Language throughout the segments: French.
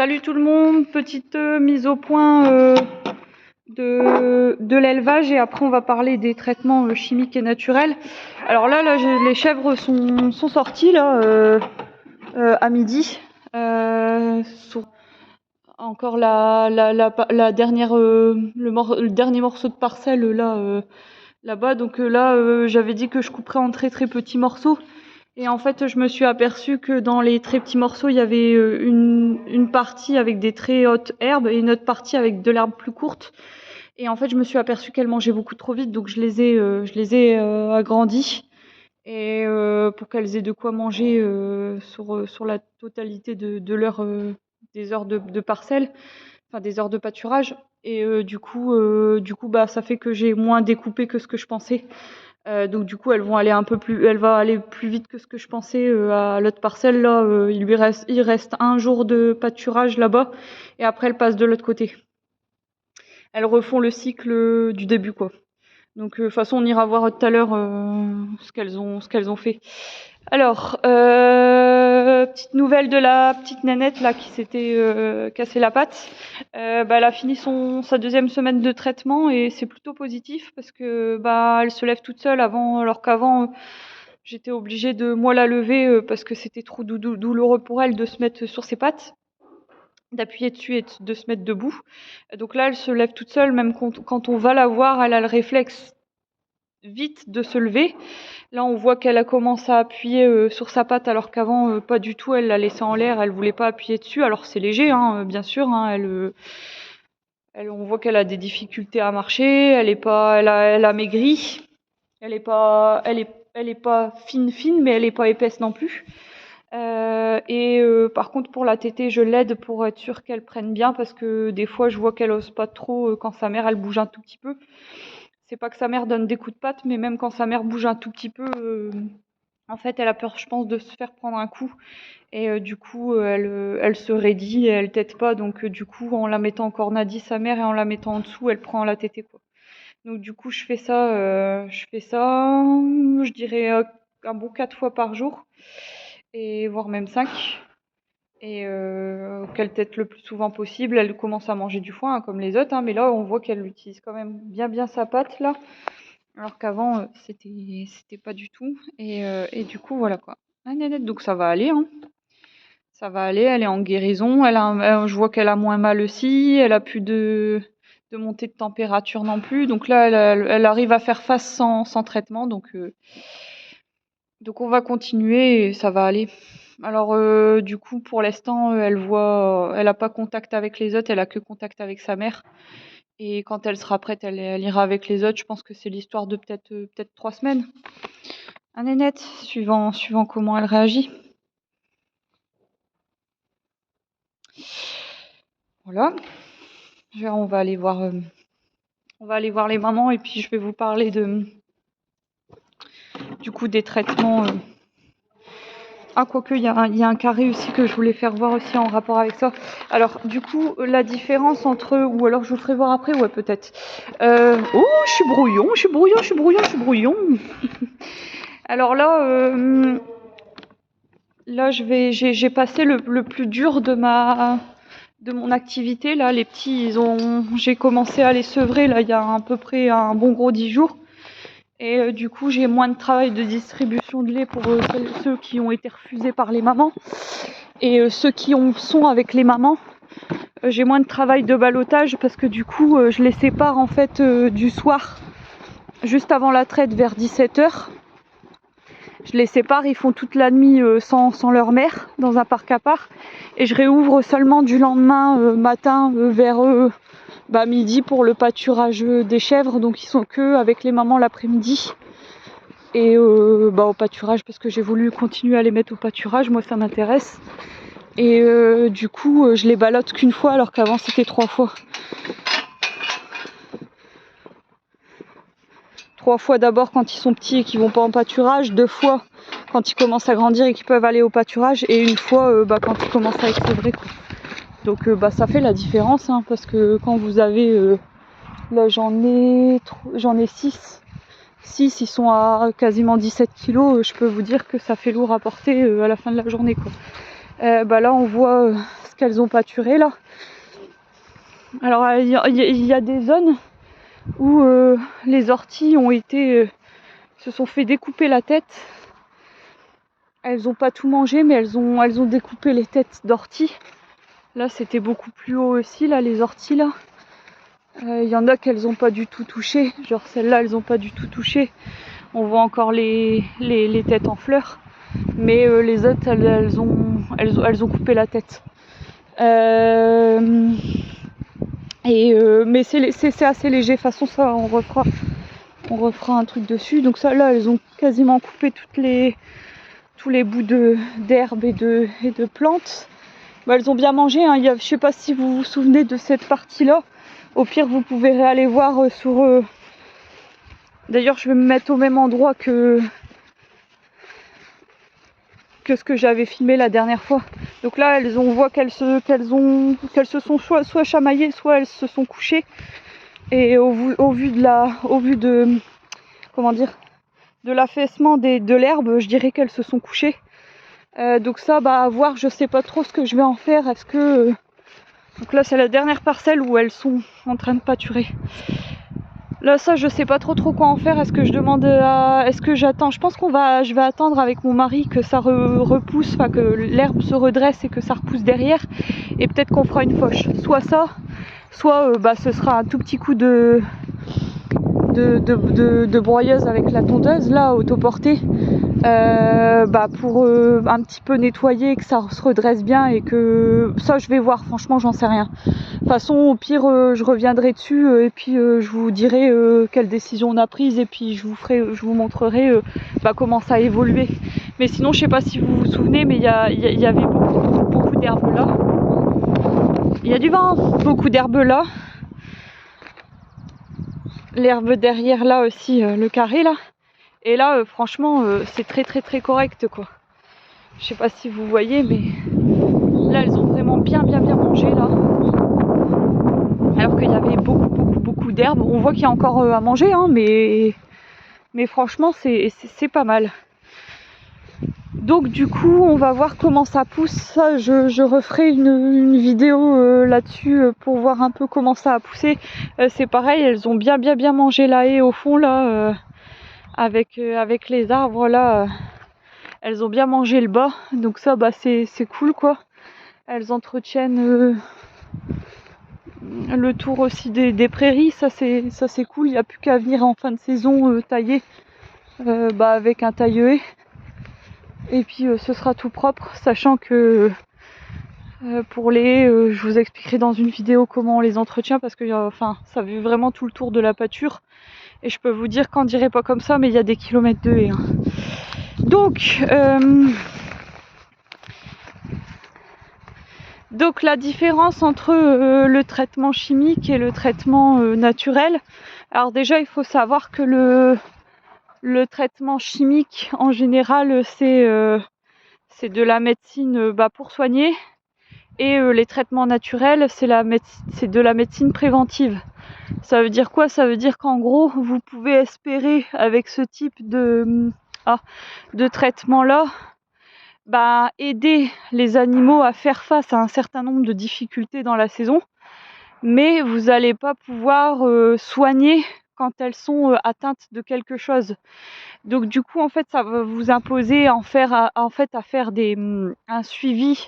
Salut tout le monde, petite mise au point de l'élevage et après on va parler des traitements chimiques et naturels. Alors là les chèvres sont sorties là à midi. Encore la dernière le dernier morceau de parcelle là-bas. Donc là j'avais dit que je couperais en très très petits morceaux. Et en fait, je me suis aperçue que dans les très petits morceaux, il y avait une partie avec des très hautes herbes et une autre partie avec de l'herbe plus courte. Et en fait, je me suis aperçue qu'elles mangeaient beaucoup trop vite, donc je les ai agrandies et pour qu'elles aient de quoi manger sur la totalité de leur des heures de parcelle, enfin des heures de pâturage. Et du coup, bah ça fait que j'ai moins découpé que ce que je pensais. Donc du coup, elle va aller plus vite que ce que je pensais à l'autre parcelle là. Il reste un jour de pâturage là-bas et après elles passent de l'autre côté. Elles refont le cycle du début quoi. Donc de toute façon, on ira voir tout à l'heure ce qu'elles ont fait. Alors, petite nouvelle de la petite Nanette là qui s'était cassé la patte. Elle a fini sa deuxième semaine de traitement et c'est plutôt positif parce que elle se lève toute seule alors qu'avant j'étais obligée de moi la lever parce que c'était trop douloureux pour elle de se mettre sur ses pattes, d'appuyer dessus et de se mettre debout. Donc là, elle se lève toute seule, même quand on va la voir, elle a le réflexe vite de se lever. Là, on voit qu'elle a commencé à appuyer sur sa patte alors qu'avant, pas du tout. Elle l'a laissé en l'air, elle voulait pas appuyer dessus. Alors c'est léger, hein, bien sûr. Hein, on voit qu'elle a des difficultés à marcher. Elle a maigri. Elle est pas fine, mais elle est pas épaisse non plus. Par contre, pour la tétée, je l'aide pour être sûre qu'elle prenne bien parce que des fois, je vois qu'elle ose pas trop quand sa mère elle bouge un tout petit peu. C'est pas que sa mère donne des coups de patte, mais même quand sa mère bouge un tout petit peu, en fait, elle a peur, je pense, de se faire prendre un coup. Et du coup, elle se raidit et elle tète pas. Donc, du coup, en la mettant en cornadie, sa mère, et en la mettant en dessous, elle prend la tétée, quoi. Donc, du coup, je fais ça, je dirais un bon 4 fois par jour, et voire même 5. Et qu'elle tète le plus souvent possible. Elle commence à manger du foin, hein, comme les autres, hein, mais là, on voit qu'elle utilise quand même bien sa patte, là. Alors qu'avant, c'était pas du tout. Et du coup, voilà quoi. Ah, Nénette, donc ça va aller, hein. Ça va aller, elle est en guérison. Je vois qu'elle a moins mal aussi. Elle a plus de montée de température non plus. Donc là, elle arrive à faire face sans traitement. Donc on va continuer et ça va aller. Alors du coup, pour l'instant, elle a pas contact avec les autres. Elle a que contact avec sa mère. Et quand elle sera prête, elle ira avec les autres. Je pense que c'est l'histoire de peut-être 3 semaines. Ah, Nénette, suivant comment elle réagit. Voilà. On va aller voir les mamans et puis je vais vous parler du coup des traitements. Ah, quoique, il y a un carré aussi que je voulais faire voir aussi en rapport avec ça. Alors, du coup, la différence entre... Ou alors, je vous ferai voir après, ouais, peut-être. Oh, je suis brouillon. Alors là, j'ai passé le plus dur de mon activité. Là, les petits, j'ai commencé à les sevrer, là, il y a à peu près un bon gros 10 jours. Et du coup, j'ai moins de travail de distribution de lait pour ceux qui ont été refusés par les mamans. Et ceux qui sont avec les mamans, j'ai moins de travail de ballottage parce que du coup, je les sépare en fait du soir, juste avant la traite vers 17h. Je les sépare, ils font toute la nuit sans leur mère, dans un parc à part. Et je réouvre seulement du lendemain matin vers midi pour le pâturage des chèvres. Donc ils sont que avec les mamans l'après-midi. Et au pâturage parce que j'ai voulu continuer à les mettre au pâturage, moi ça m'intéresse. Et du coup je les ballotte qu'une fois alors qu'avant c'était 3 fois. 3 fois d'abord quand ils sont petits et qu'ils vont pas en pâturage, 2 fois quand ils commencent à grandir et qu'ils peuvent aller au pâturage, et une fois quand ils commencent à être sevrés, quoi. Donc ça fait la différence, hein, parce que quand vous avez là j'en ai 6, ils sont à quasiment 17 kilos, je peux vous dire que ça fait lourd à porter à la fin de la journée, quoi. Là on voit qu'elles ont pâturé là. Alors il y a des zones où les orties ont été se sont fait découper la tête. Elles ont pas tout mangé, mais elles ont découpé les têtes d'orties. Là c'était beaucoup plus haut aussi, là les orties là. Il y en a qu'elles ont pas du tout touché, genre celles-là elles ont pas du tout touché. On voit encore les têtes en fleurs, mais les autres elles ont coupé la tête. Mais c'est assez léger, de toute façon ça on refera un truc dessus. Donc ça là elles ont quasiment coupé tous les bouts d'herbe et de plantes. Bah, elles ont bien mangé, hein. Je sais pas si vous vous souvenez de cette partie là. Au pire vous pouvez aller voir sur d'ailleurs je vais me mettre au même endroit que ce que j'avais filmé la dernière fois. Donc là on voit qu'elles se sont soit chamaillées, soit elles se sont couchées. Et au vu de comment dire, de l'affaissement de l'herbe, je dirais qu'elles se sont couchées. Donc ça, bah à voir, je sais pas trop ce que je vais en faire. Est-ce que donc là c'est la dernière parcelle où elles sont en train de pâturer. Là ça je sais pas trop quoi en faire. Est-ce que je demande est-ce que j'attends? Je pense je vais attendre avec mon mari que ça repousse, enfin que l'herbe se redresse et que ça repousse derrière. Et peut-être qu'on fera une fauche. Soit ça, soit bah ce sera un tout petit coup de broyeuse avec la tondeuse là autoportée. Bah pour un petit peu nettoyer, que ça se redresse bien, et que ça je vais voir, franchement j'en sais rien. De toute façon au pire je reviendrai dessus et puis je vous dirai quelle décision on a prise, et puis je vous montrerai bah, comment ça a évolué. Mais sinon je sais pas si vous vous souvenez, mais il y avait beaucoup d'herbes là. Il y a du vent, beaucoup d'herbes là. L'herbe derrière là aussi, le carré là. Et là franchement c'est très correct quoi. Je sais pas si vous voyez, mais là elles ont vraiment bien mangé là. Alors qu'il y avait beaucoup d'herbes. On voit qu'il y a encore à manger, hein, mais franchement c'est pas mal. Donc du coup on va voir comment ça pousse. Ça je referai une vidéo là-dessus pour voir un peu comment ça a poussé. C'est pareil, elles ont bien mangé la haie au fond là, avec les arbres là. Elles ont bien mangé le bas, donc ça bah c'est cool quoi. Elles entretiennent le tour aussi des prairies, ça c'est cool. Il n'y a plus qu'à venir en fin de saison tailler bah avec un taille-haie. Et puis ce sera tout propre, sachant que pour les haies, je vous expliquerai dans une vidéo comment on les entretient, parce que enfin ça fait vraiment tout le tour de la pâture. Et je peux vous dire qu'on dirait pas comme ça, mais il y a des kilomètres de haies. Hein. Donc la différence entre le traitement chimique et le traitement naturel. Alors déjà il faut savoir que le traitement chimique en général c'est de la médecine pour soigner, et les traitements naturels c'est de la médecine préventive. Ça veut dire quoi? Ça veut dire qu'en gros vous pouvez espérer avec ce type de traitement là aider les animaux à faire face à un certain nombre de difficultés dans la saison, mais vous n'allez pas pouvoir soigner quand elles sont atteintes de quelque chose. Donc du coup en fait ça va vous imposer à faire un suivi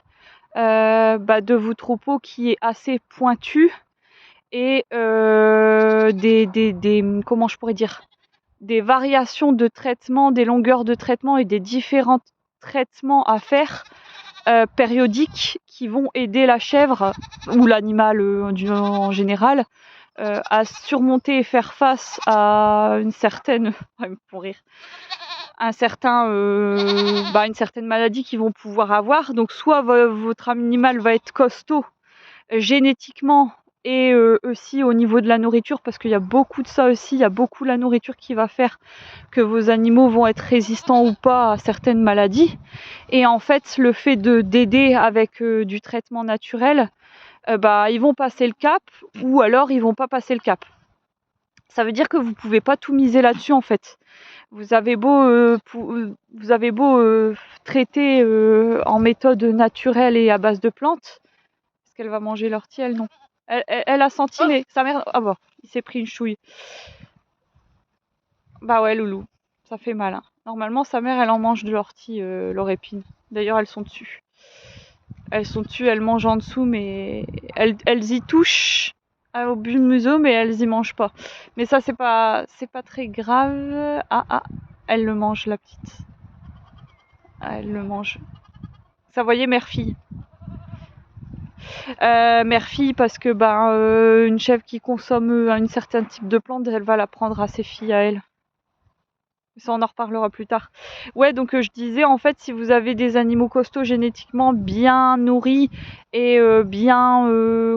de vos troupeaux qui est assez pointu, et comment je pourrais dire, des variations de traitement, des longueurs de traitement et des différents traitements à faire périodiques qui vont aider la chèvre ou l'animal en général à surmonter et faire face à une certaine une certaine maladie qu'ils vont pouvoir avoir. Donc soit votre animal va être costaud génétiquement, et aussi au niveau de la nourriture, parce qu'il y a beaucoup de ça aussi, il y a beaucoup la nourriture qui va faire que vos animaux vont être résistants ou pas à certaines maladies. Et en fait le fait d'aider avec du traitement naturel, ils vont passer le cap, ou alors ils vont pas passer le cap. Ça veut dire que vous pouvez pas tout miser là-dessus en fait. Vous avez beau traiter en méthode naturelle et à base de plantes, Est-ce qu'elle va manger l'ortie? Elle, non. Elle a senti, mais sa mère... Ah bah, il s'est pris une chouille. Bah ouais, Loulou, ça fait mal. Hein. Normalement, sa mère, elle en mange de l'ortie, l'orépine. D'ailleurs, elles sont dessus. Elles mangent en dessous, mais elles y touchent au but de museau, mais elles y mangent pas. Mais ça, c'est pas très grave. Ah, elle le mange, la petite. Ah, elle le mange. Ça, voyez, mère-fille. Mère-fille, parce que une chèvre qui consomme un certain type de plante, elle va la prendre à ses filles, à elle. Ça, on en reparlera plus tard. Ouais, donc je disais, en fait, si vous avez des animaux costauds génétiquement bien nourris et bien,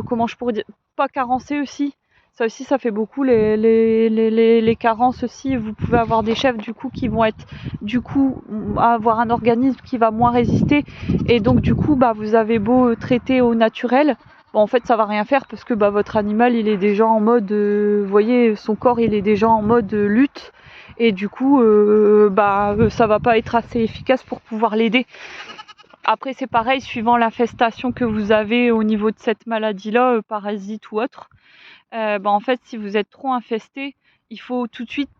comment je pourrais dire, pas carencés aussi. Ça aussi, ça fait beaucoup les carences aussi. Vous pouvez avoir des chèvres du coup qui vont être, du coup, avoir un organisme qui va moins résister. Et donc du coup, vous avez beau traiter au naturel. Bon, en fait, ça va rien faire parce que votre animal, il est déjà en mode, vous voyez, son corps, il est déjà en mode lutte. Et du coup, ça va pas être assez efficace pour pouvoir l'aider. Après, c'est pareil, suivant l'infestation que vous avez au niveau de cette maladie-là, parasite ou autre. En fait, si vous êtes trop infesté, il faut tout de suite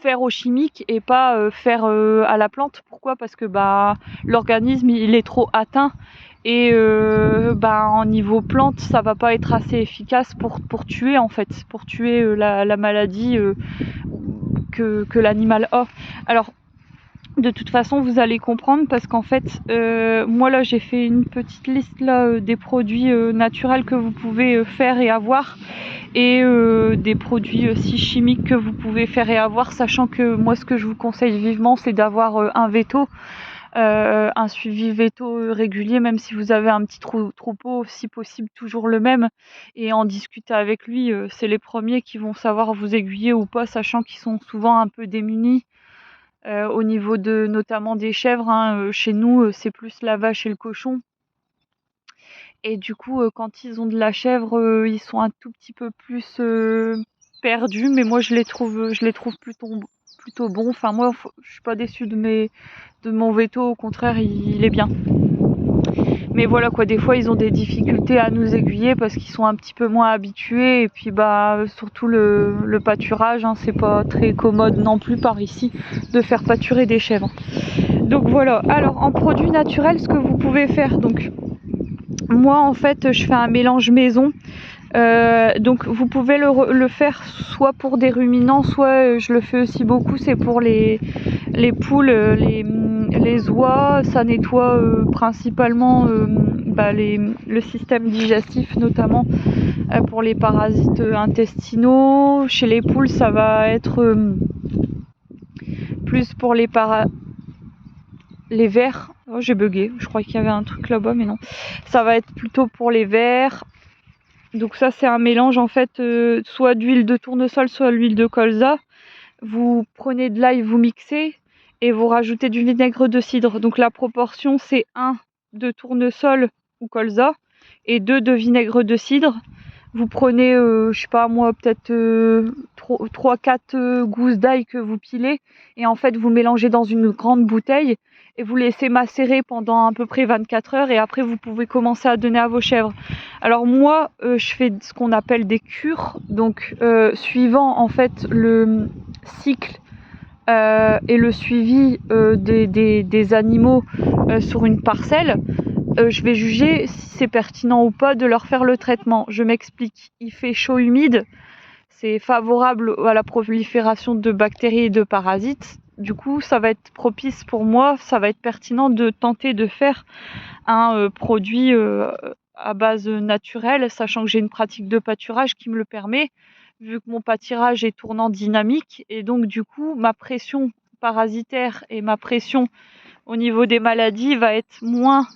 faire au chimique et pas faire à la plante. Pourquoi? Parce que l'organisme, il est trop atteint. Et en niveau plante, ça va pas être assez efficace pour tuer, en fait, pour tuer la maladie que l'animal a. Alors, de toute façon, vous allez comprendre parce qu'en fait, moi là, j'ai fait une petite liste là des produits naturels que vous pouvez faire et avoir, et des produits aussi chimiques que vous pouvez faire et avoir, sachant que moi, ce que je vous conseille vivement, c'est d'avoir un veto. Un suivi veto régulier, même si vous avez un petit troupeau, si possible toujours le même, et en discuter avec lui. C'est les premiers qui vont savoir vous aiguiller ou pas, sachant qu'ils sont souvent un peu démunis au niveau de notamment des chèvres. Hein. Chez nous, c'est plus la vache et le cochon. Et du coup, quand ils ont de la chèvre, ils sont un tout petit peu plus perdus, mais moi je les trouve plutôt bons. Enfin moi, je suis pas déçue de mon veto, au contraire, il est bien. Mais voilà quoi, des fois ils ont des difficultés à nous aiguiller parce qu'ils sont un petit peu moins habitués, et puis surtout le pâturage, hein, c'est pas très commode non plus par ici de faire pâturer des chèvres. Donc voilà, alors en produits naturels, ce que vous pouvez faire, donc moi en fait je fais un mélange maison. Donc vous pouvez le faire soit pour des ruminants, soit je le fais aussi beaucoup, c'est pour les poules, les oies. Ça nettoie principalement le système digestif, notamment pour les parasites intestinaux. Chez les poules, ça va être plus pour les vers. Oh, j'ai bugué, je crois qu'il y avait un truc là-bas, mais non. Ça va être plutôt pour les vers. Donc ça, c'est un mélange en fait, soit d'huile de tournesol, soit l'huile de colza. Vous prenez de l'ail, vous mixez et vous rajoutez du vinaigre de cidre. Donc la proportion, c'est 1 de tournesol ou colza et 2 de vinaigre de cidre. Vous prenez, je sais pas moi, peut-être 3-4 gousses d'ail que vous pilez, et en fait vous mélangez dans une grande bouteille et vous laissez macérer pendant à peu près 24 heures, et après vous pouvez commencer à donner à vos chèvres. Alors moi, je fais ce qu'on appelle des cures, donc suivant en fait le cycle et le suivi des animaux sur une parcelle, je vais juger si c'est pertinent ou pas de leur faire le traitement. Je m'explique. Il fait chaud, humide, c'est favorable à la prolifération de bactéries et de parasites. Du coup, ça va être propice pour moi, ça va être pertinent de tenter de faire un produit à base naturelle, sachant que j'ai une pratique de pâturage qui me le permet, vu que mon pâturage est tournant dynamique, et donc du coup, ma pression parasitaire et ma pression au niveau des maladies va être moins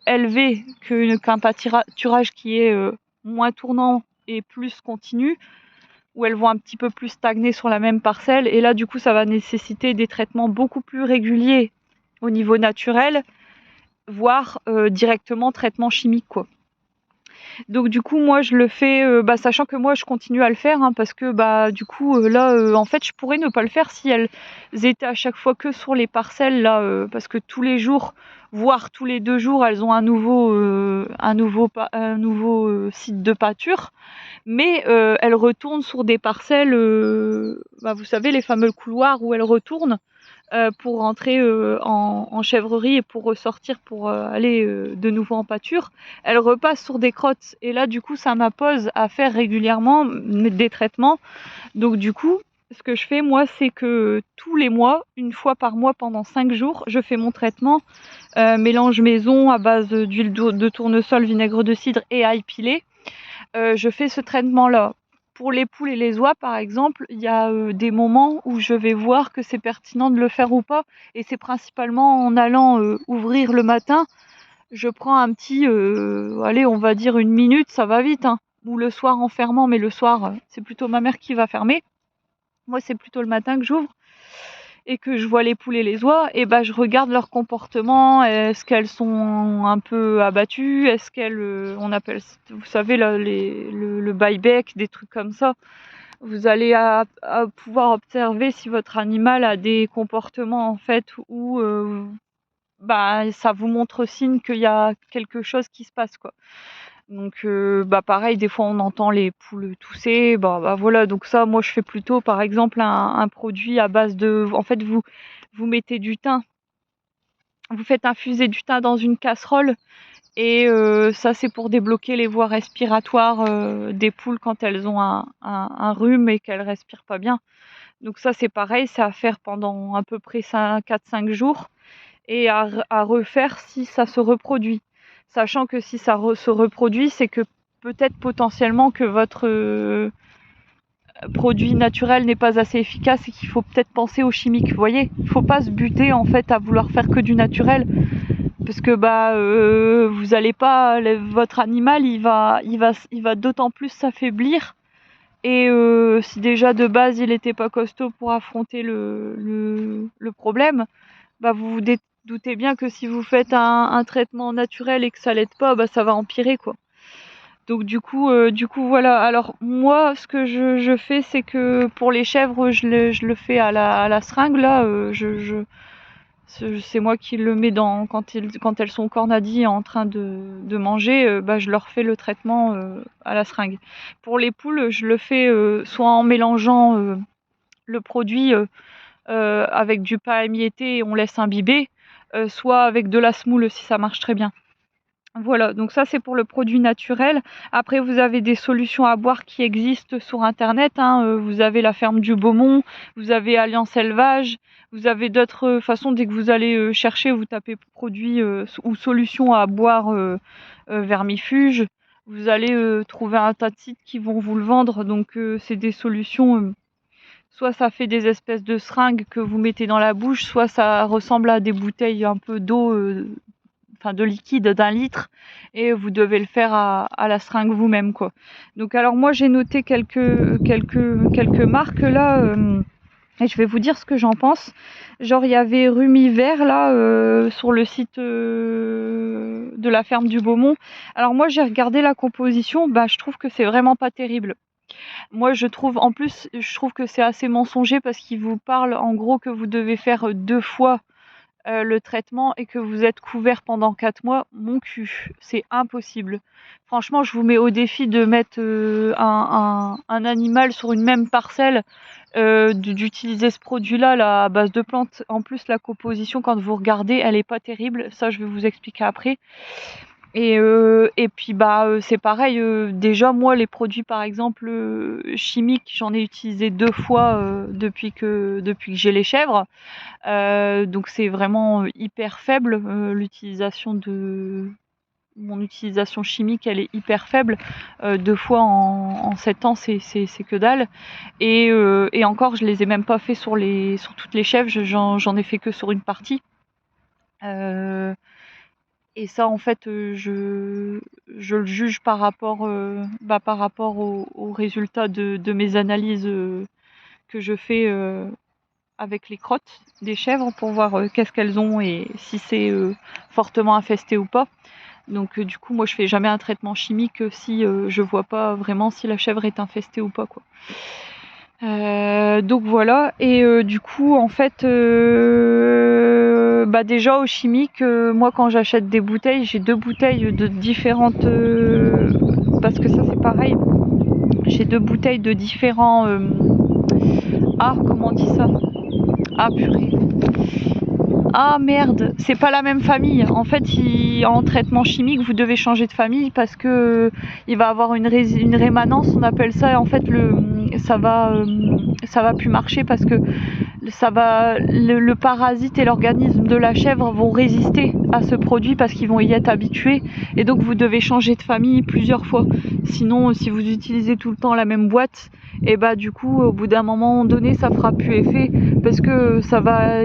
élevé qu'un pâturage qui est moins tournant et plus continu, où elles vont un petit peu plus stagner sur la même parcelle. Et là, du coup, ça va nécessiter des traitements beaucoup plus réguliers au niveau naturel, voire directement traitement chimique, quoi. Donc du coup, moi, je le fais, sachant que moi, je continue à le faire, hein, parce que du coup, là, en fait, je pourrais ne pas le faire si elles étaient à chaque fois que sur les parcelles là, parce que tous les jours, voire tous les 2 jours, elles ont un nouveau site de pâture. Mais elles retournent sur des parcelles, vous savez, les fameux couloirs où elles retournent pour rentrer en chèvrerie et pour ressortir pour aller de nouveau en pâture. Elles repassent sur des crottes et là, du coup, ça m'impose à faire régulièrement des traitements. Donc, du coup, ce que je fais, moi, c'est que tous les mois, une fois par mois pendant 5 jours, je fais mon traitement mélange maison à base d'huile de tournesol, vinaigre de cidre et ail pilé. Je fais ce traitement-là. Pour les poules et les oies, par exemple, il y a des moments où je vais voir que c'est pertinent de le faire ou pas. Et c'est principalement en allant ouvrir le matin. Je prends un petit, allez, on va dire 1 minute, ça va vite, hein. Ou le soir en fermant, mais le soir, c'est plutôt ma mère qui va fermer. Moi, c'est plutôt le matin que j'ouvre et que je vois les poules et les oies, et je regarde leur comportement. Est-ce qu'elles sont un peu abattues? Est-ce qu'elles, on appelle, vous savez, là, le buyback, des trucs comme ça. Vous allez à pouvoir observer si votre animal a des comportements en fait où ça vous montre signe qu'il y a quelque chose qui se passe, quoi. Donc pareil, des fois on entend les poules tousser, voilà, donc ça, moi je fais plutôt par exemple un produit à base de, en fait, vous mettez du thym, vous faites infuser du thym dans une casserole et ça c'est pour débloquer les voies respiratoires des poules quand elles ont un rhume et qu'elles respirent pas bien. Donc ça c'est pareil, c'est à faire pendant à peu près 4-5 jours et à refaire si ça se reproduit. Sachant que si ça se reproduit, c'est que peut-être potentiellement que votre produit naturel n'est pas assez efficace et qu'il faut peut-être penser aux chimiques. Vous voyez, il ne faut pas se buter en fait à vouloir faire que du naturel, parce que vous allez pas, votre animal il va d'autant plus s'affaiblir. Et si déjà de base il n'était pas costaud pour affronter le problème, vous vous doutez bien que si vous faites un traitement naturel et que ça l'aide pas, ça va empirer, quoi. Donc du coup voilà. Alors moi, ce que je fais, c'est que pour les chèvres, je le fais à la seringue là. C'est moi qui le mets dans quand elles sont au cornadis en train de manger. Je leur fais le traitement à la seringue. Pour les poules, je le fais soit en mélangeant le produit avec du pain émietté et on laisse imbiber, soit avec de la semoule si ça marche très bien. Voilà, donc ça c'est pour le produit naturel. Après, vous avez des solutions à boire qui existent sur internet, hein. Vous avez la ferme du Beaumont, vous avez Alliance Élevage, vous avez d'autres façons. Dès que vous allez chercher, vous tapez produits ou solutions à boire vermifuge, vous allez trouver un tas de sites qui vont vous le vendre. Donc c'est des solutions, soit ça fait des espèces de seringues que vous mettez dans la bouche, soit ça ressemble à des bouteilles un peu d'eau, de liquide d'1 litre, et vous devez le faire à la seringue vous-même, quoi. Donc alors moi j'ai noté quelques marques là, et je vais vous dire ce que j'en pense. Genre il y avait Rumivert là sur le site de la ferme du Beaumont. Alors moi j'ai regardé la composition, je trouve que c'est vraiment pas terrible. Moi je trouve, en plus je trouve que c'est assez mensonger parce qu'il vous parle en gros que vous devez faire 2 fois le traitement et que vous êtes couvert pendant 4 mois. Mon cul, c'est impossible. Franchement, je vous mets au défi de mettre un animal sur une même parcelle, d'utiliser ce produit-là là, à base de plantes. En plus, la composition, quand vous regardez, elle est pas terrible. Ça, je vais vous expliquer après. Et puis c'est pareil, déjà moi les produits par exemple chimiques, j'en ai utilisé 2 fois depuis que j'ai les chèvres. Donc c'est vraiment hyper faible, mon utilisation chimique, elle est hyper faible. 2 fois en 7 ans, c'est que dalle. Et encore, je les ai même pas fait sur toutes les chèvres, j'en ai fait que sur une partie. Et ça, en fait, je le juge par rapport aux résultats de mes analyses que je fais avec les crottes des chèvres pour voir qu'est-ce qu'elles ont et si c'est fortement infesté ou pas. Donc du coup, moi je fais jamais un traitement chimique si je vois pas vraiment si la chèvre est infestée ou pas, quoi. Donc voilà, et du coup en fait déjà au chimique, moi quand j'achète des bouteilles, j'ai 2 bouteilles de différentes parce que ça c'est pareil, j'ai 2 bouteilles de différents comment on dit ça? Ah purée. Ah merde, c'est pas la même famille. En fait, en traitement chimique, vous devez changer de famille parce que il va avoir une rémanence, on appelle ça. Et en fait, ça va plus marcher parce que le parasite et l'organisme de la chèvre vont résister à ce produit parce qu'ils vont y être habitués. Et donc, vous devez changer de famille plusieurs fois. Sinon, si vous utilisez tout le temps la même boîte, et du coup, au bout d'un moment donné, ça fera plus effet parce que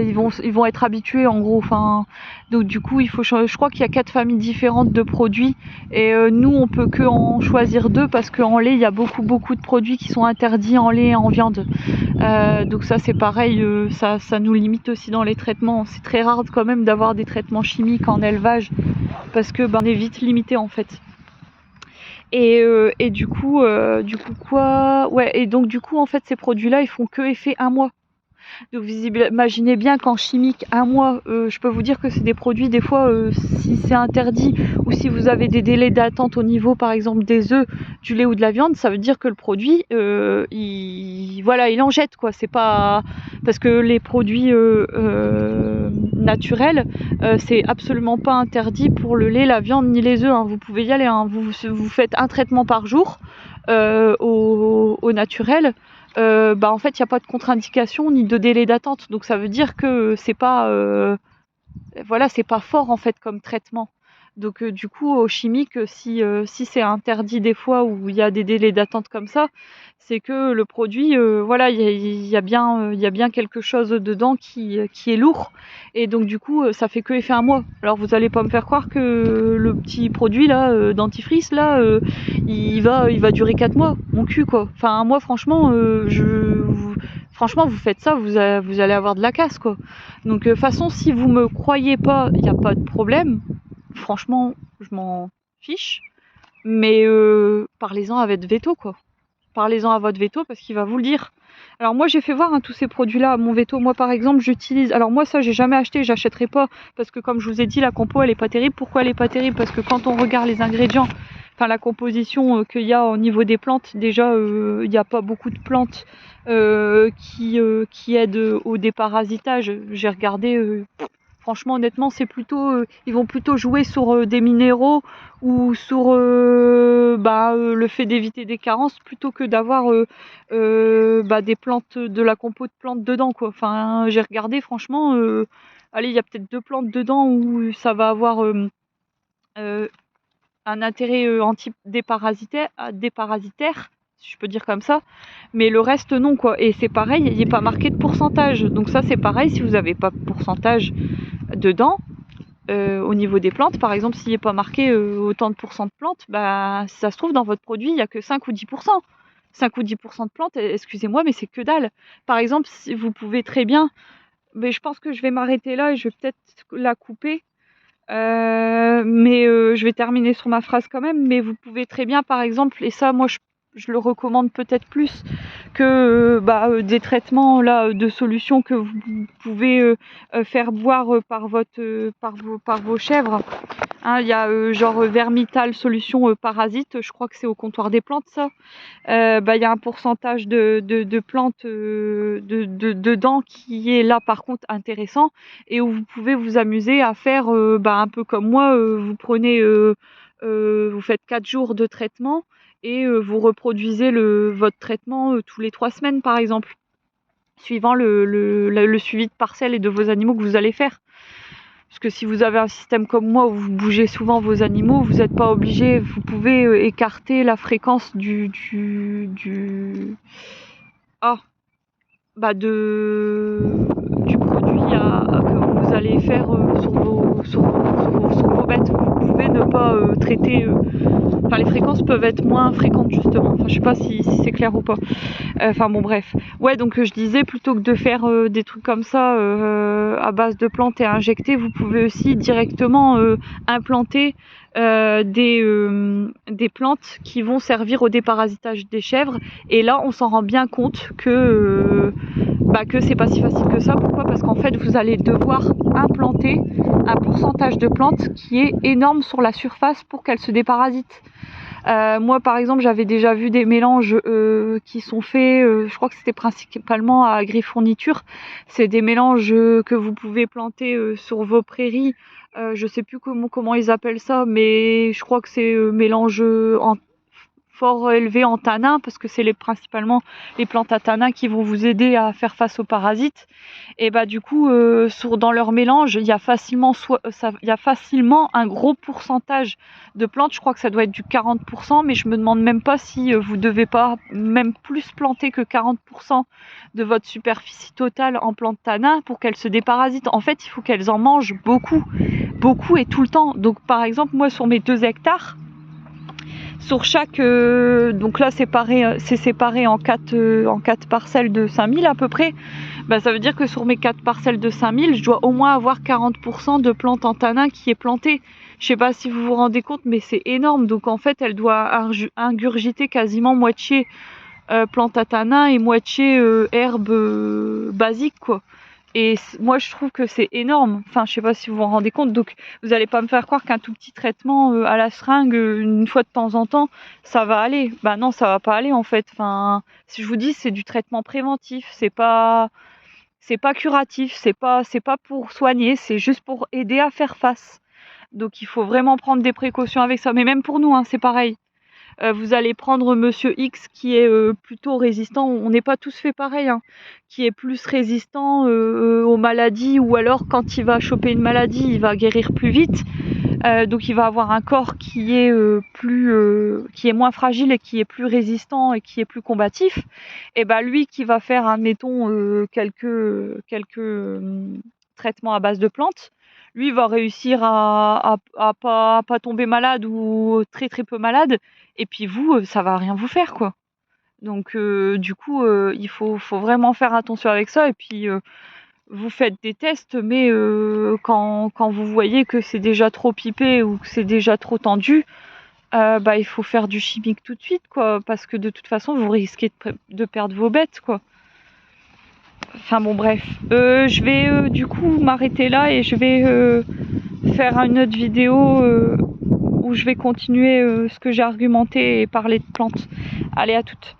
ils vont être habitués en gros. Enfin, donc du coup, il faut changer. Je crois qu'il y a 4 familles différentes de produits et nous, on peut que en choisir 2 parce qu'en lait, il y a beaucoup de produits qui sont interdits en lait et en viande. Donc ça, c'est pareil, ça nous limite aussi dans les traitements. C'est très rare quand même d'avoir des traitements chimiques en élevage parce que on est vite limité en fait. Et du coup quoi? Ouais, et donc du coup en fait ces produits-là ils font que effet 1 mois. Donc vous imaginez bien qu'en chimique, 1 mois, je peux vous dire que c'est des produits, des fois, si c'est interdit ou si vous avez des délais d'attente au niveau, par exemple, des œufs, du lait ou de la viande, ça veut dire que le produit, il en jette, quoi. C'est pas parce que les produits naturels, c'est absolument pas interdit pour le lait, la viande ni les œufs, hein. Vous pouvez y aller, hein. Vous faites un traitement par jour au naturel. En fait, il n'y a pas de contre-indication ni de délai d'attente. Donc ça veut dire que c'est pas c'est pas fort en fait comme traitement. Donc du coup au chimique, si c'est interdit des fois où il y a des délais d'attente comme ça, c'est que le produit il y a bien quelque chose dedans qui est lourd et donc du coup ça fait que effet 1 mois. Alors vous allez pas me faire croire que le petit produit là dentifrice là il va durer 4 mois, mon cul quoi. Enfin 1 mois franchement franchement vous faites ça, vous allez avoir de la casse quoi. Donc de toute façon si vous me croyez pas, il n'y a pas de problème. Franchement, je m'en fiche. Mais parlez-en à votre veto quoi. Parlez-en à votre veto parce qu'il va vous le dire. Alors moi j'ai fait voir tous ces produits-là à mon veto. Moi par exemple j'utilise. Alors moi ça j'ai jamais acheté, j'achèterai pas parce que comme je vous ai dit la compo elle est pas terrible. Pourquoi elle est pas terrible? Parce que quand on regarde les ingrédients, enfin la composition qu'il y a au niveau des plantes, déjà il n'y a pas beaucoup de plantes qui aident au déparasitage. J'ai regardé. Franchement, honnêtement, c'est plutôt, ils vont plutôt jouer sur des minéraux ou sur le fait d'éviter des carences plutôt que d'avoir des plantes, de la compo de plantes dedans, quoi. Enfin, j'ai regardé, franchement, allez, il y a peut-être 2 plantes dedans où ça va avoir un intérêt déparasitaire, si je peux dire comme ça, mais le reste non quoi. Et c'est pareil, il n'est pas marqué de pourcentage. Donc ça c'est pareil, si vous n'avez pas de pourcentage dedans, au niveau des plantes, par exemple, s'il n'est pas marqué autant de pourcents de plantes, si ça se trouve dans votre produit, il n'y a que 5 ou 10%. 5 ou 10% de plantes, excusez-moi, mais c'est que dalle. Par exemple, si vous pouvez très bien, mais je pense que je vais m'arrêter là et je vais peut-être la couper. Je vais terminer sur ma phrase quand même, mais vous pouvez très bien, par exemple, et ça, moi, je le recommande peut-être plus que des traitements là de solutions que vous pouvez faire boire par vos chèvres. Hein, il y a genre Vermital solution parasite, je crois que c'est au comptoir des plantes ça. Il y a un pourcentage de plantes dedans qui est là par contre intéressant et où vous pouvez vous amuser à faire un peu comme moi, vous prenez vous faites 4 jours de traitement et vous reproduisez votre traitement tous les 3 semaines par exemple, suivant le suivi de parcelles et de vos animaux que vous allez faire. Parce que si vous avez un système comme moi où vous bougez souvent vos animaux, vous n'êtes pas obligé, vous pouvez écarter la fréquence du produit que vous allez faire sur vos bêtes. Vous pouvez ne pas traiter. Les fréquences peuvent être moins fréquentes justement. Enfin, je sais pas si c'est clair ou pas. Bref. Ouais, donc je disais, plutôt que de faire des trucs comme ça à base de plantes et injecter, vous pouvez aussi directement implanter des plantes qui vont servir au déparasitage des chèvres. Et là, on s'en rend bien compte que c'est pas si facile que ça. Pourquoi? Parce qu'en fait, vous allez devoir implanter un pourcentage de plantes qui est énorme sur la surface pour qu'elles se déparasitent. Moi, par exemple, j'avais déjà vu des mélanges qui sont faits, je crois que c'était principalement à Agrifourniture. C'est des mélanges que vous pouvez planter sur vos prairies. Je sais plus comment ils appellent ça, mais je crois que c'est mélange fort élevé en tanin, parce que c'est principalement les plantes à tanin qui vont vous aider à faire face aux parasites. Et du coup, dans leur mélange, il y a facilement un gros pourcentage de plantes. Je crois que ça doit être du 40%, mais je me demande même pas si vous devez pas même plus planter que 40% de votre superficie totale en plantes tanin pour qu'elles se déparasitent. En fait, il faut qu'elles en mangent beaucoup, beaucoup et tout le temps. Donc par exemple, moi sur mes 2 hectares, sur chaque, donc là c'est séparé en 4 parcelles de 5000 à peu près. Ça veut dire que sur mes 4 parcelles de 5000, je dois au moins avoir 40% de plantes en tanin qui est plantée. Je sais pas si vous vous rendez compte, mais c'est énorme. Donc en fait, elle doit ingurgiter quasiment moitié plante à tanin et moitié herbe basique, quoi. Et moi, je trouve que c'est énorme. Enfin, je sais pas si vous vous rendez compte. Donc, vous allez pas me faire croire qu'un tout petit traitement à la seringue, une fois de temps en temps, ça va aller. Non, ça va pas aller en fait. Enfin, si je vous dis, c'est du traitement préventif. C'est pas curatif. C'est pas pour soigner. C'est juste pour aider à faire face. Donc, il faut vraiment prendre des précautions avec ça. Mais même pour nous, hein, c'est pareil. Vous allez prendre monsieur X qui est plutôt résistant, on n'est pas tous fait pareil, hein, qui est plus résistant aux maladies, ou alors quand il va choper une maladie, il va guérir plus vite. Donc il va avoir un corps qui est qui est moins fragile et qui est plus résistant et qui est plus combatif. Et lui qui va faire, admettons, quelques traitements à base de plantes, lui va réussir à pas tomber malade ou très très peu malade, et puis vous, ça va rien vous faire, quoi. Donc du coup, il faut vraiment faire attention avec ça. Et puis vous faites des tests, mais quand vous voyez que c'est déjà trop pipé ou que c'est déjà trop tendu, il faut faire du chimique tout de suite, quoi, parce que de toute façon vous risquez de perdre vos bêtes, quoi. Enfin bon, bref, je vais du coup m'arrêter là, et je vais faire une autre vidéo où je vais continuer ce que j'ai argumenté et parler de plantes. Allez, à toutes.